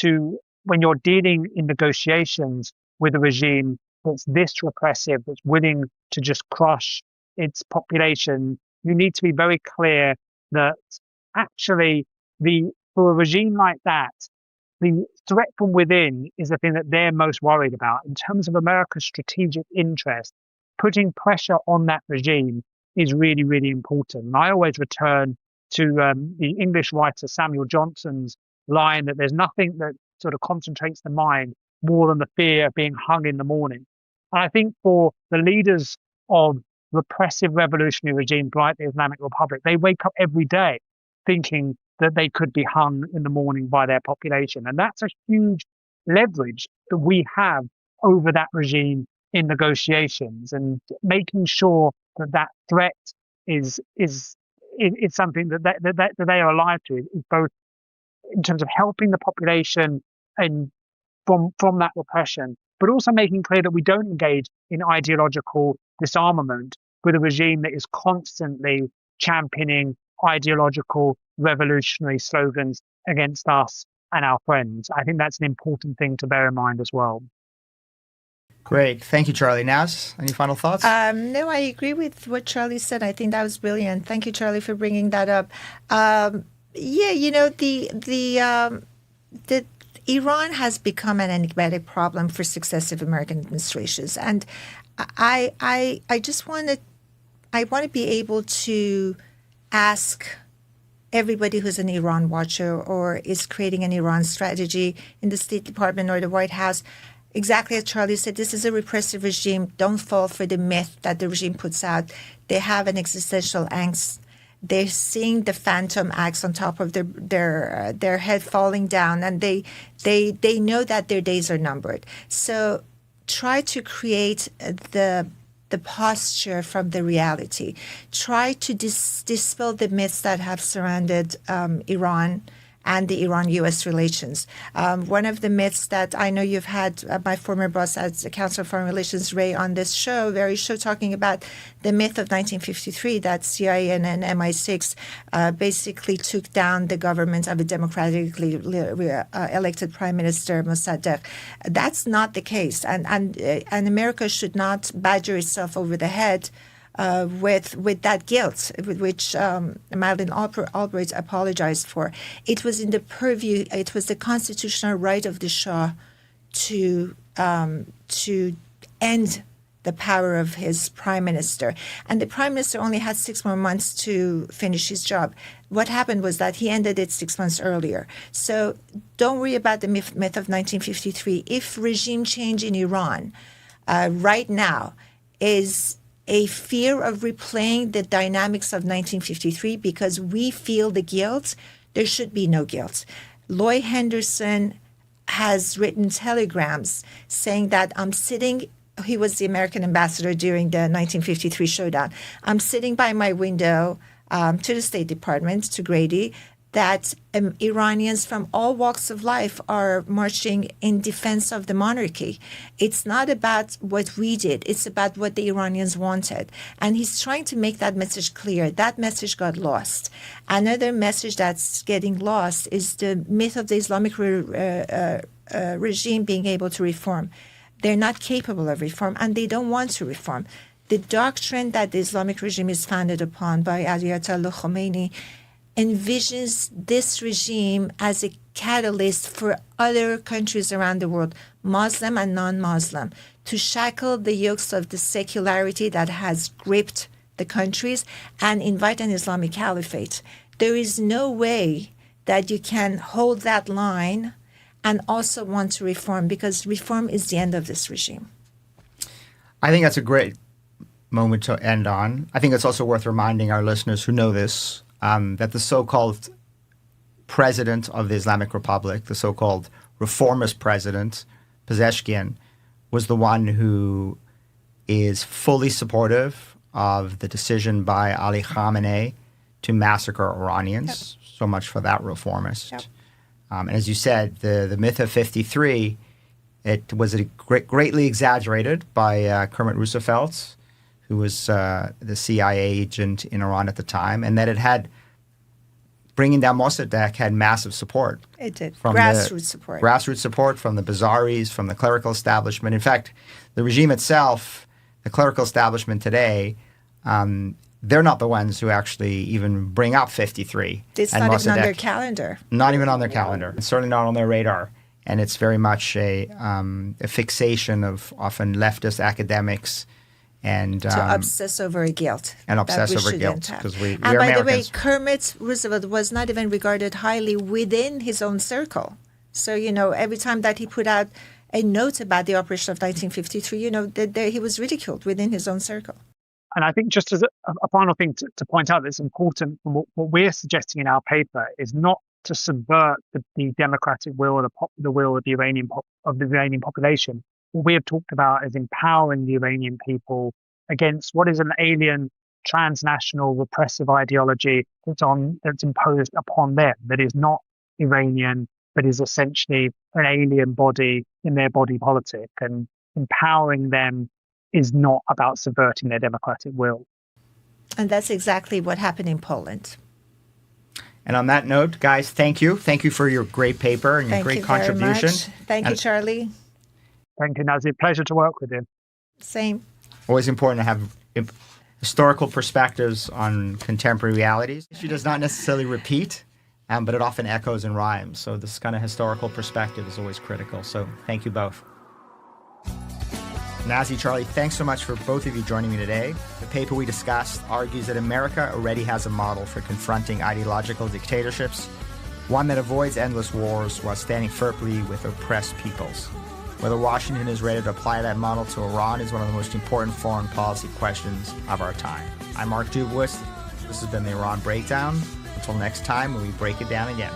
to when you're dealing in negotiations with a regime that's this repressive, that's willing to just crush its population, you need to be very clear that actually for a regime like that, the threat from within is the thing that they're most worried about. In terms of America's strategic interest, putting pressure on that regime is really, really important. And I always return to the English writer Samuel Johnson's line that there's nothing that sort of concentrates the mind more than the fear of being hung in the morning. And I think for the leaders of repressive revolutionary regimes like the Islamic Republic, they wake up every day thinking that they could be hung in the morning by their population. And that's a huge leverage that we have over that regime in negotiations, and making sure that that threat is something that they are alive to, is both in terms of helping the population and from that repression, but also making clear that we don't engage in ideological disarmament with a regime that is constantly championing ideological revolutionary slogans against us and our friends. I think that's an important thing to bear in mind as well. Great. Thank you, Charlie. Naz, any final thoughts? No, I agree with what Charlie said. I think that was brilliant. Thank you, Charlie, for bringing that up. The Iran has become an enigmatic problem for successive American administrations, and I just want to be able to ask everybody who's an Iran watcher or is creating an Iran strategy in the State Department or the White House, exactly as Charlie said, this is a repressive regime. Don't fall for the myth that the regime puts out. They have an existential angst. They're seeing the phantom axe on top of their head falling down, and they know that their days are numbered. So try to create the posture from the reality. Try to dispel the myths that have surrounded Iran and the Iran-U.S. relations. One of the myths that I know you've had my former boss as the Council of Foreign Relations, Ray, on this very show, talking about the myth of 1953, that CIA and MI6 basically took down the government of a democratically elected Prime Minister, Mossadegh. That's not the case. And America should not badger itself over the head with that guilt, which Madeleine Albright apologized for. It was in the purview. It was the constitutional right of the Shah to end the power of his prime minister, and the prime minister only had 6 more months to finish his job. What happened was that he ended it 6 months earlier. So don't worry about the myth of 1953. If regime change in Iran right now is a fear of replaying the dynamics of 1953 because we feel the guilt, there should be no guilt. Loy Henderson has written telegrams saying that he was the American ambassador during the 1953 showdown. I'm sitting by my window to the State Department, to Grady, that Iranians from all walks of life are marching in defense of the monarchy. It's not about what we did. It's about what the Iranians wanted. And he's trying to make that message clear. That message got lost. Another message that's getting lost is the myth of the Islamic regime being able to reform. They're not capable of reform, and they don't want to reform. The doctrine that the Islamic regime is founded upon by Ayatollah Khomeini envisions this regime as a catalyst for other countries around the world, Muslim and non-Muslim, to shackle the yokes of the secularity that has gripped the countries and invite an Islamic caliphate. There is no way that you can hold that line and also want to reform, because reform is the end of this regime. I think that's a great moment to end on. I think it's also worth reminding our listeners who know this that the so-called president of the Islamic Republic, the so-called reformist president, Pezeshkian, was the one who is fully supportive of the decision by Ali Khamenei to massacre Iranians. Yep. So much for that reformist. Yep. And as you said, the myth of 53, it was greatly exaggerated by Kermit Roosevelt, who was the CIA agent in Iran at the time, and that it had, bringing down Mossadegh had massive support. It did. Grassroots support. Grassroots support from the Bazaris, from the clerical establishment. In fact, the regime itself, the clerical establishment today, they're not the ones who actually even bring up 53. It's not even on their calendar. Not even on their calendar. It's certainly not on their radar. And it's very much a fixation of often leftist academics and to obsess over guilt. And obsess over guilt. Because we and are by Americans. The way, Kermit Roosevelt was not even regarded highly within his own circle. So, every time that he put out a note about the operation of 1953, he was ridiculed within his own circle. And I think just as a final thing to point out that's important, what we're suggesting in our paper is not to subvert the democratic will or the will of the Iranian population. What we have talked about is empowering the Iranian people against what is an alien, transnational, repressive ideology that's imposed upon them, that is not Iranian, but is essentially an alien body in their body politic. And empowering them is not about subverting their democratic will. And that's exactly what happened in Poland. And on that note, guys, thank you. Thank you for your great paper and your great contribution. Thank you, Charlie. Thank you, Nazee. Pleasure to work with you. Same. Always important to have historical perspectives on contemporary realities. She does not necessarily repeat, but it often echoes and rhymes. So this kind of historical perspective is always critical. So thank you both. Nazee, Charlie, thanks so much for both of you joining me today. The paper we discussed argues that America already has a model for confronting ideological dictatorships, one that avoids endless wars while standing firmly with oppressed peoples. Whether Washington is ready to apply that model to Iran is one of the most important foreign policy questions of our time. I'm Mark Dubowitz. This has been the Iran Breakdown. Until next time, when we break it down again.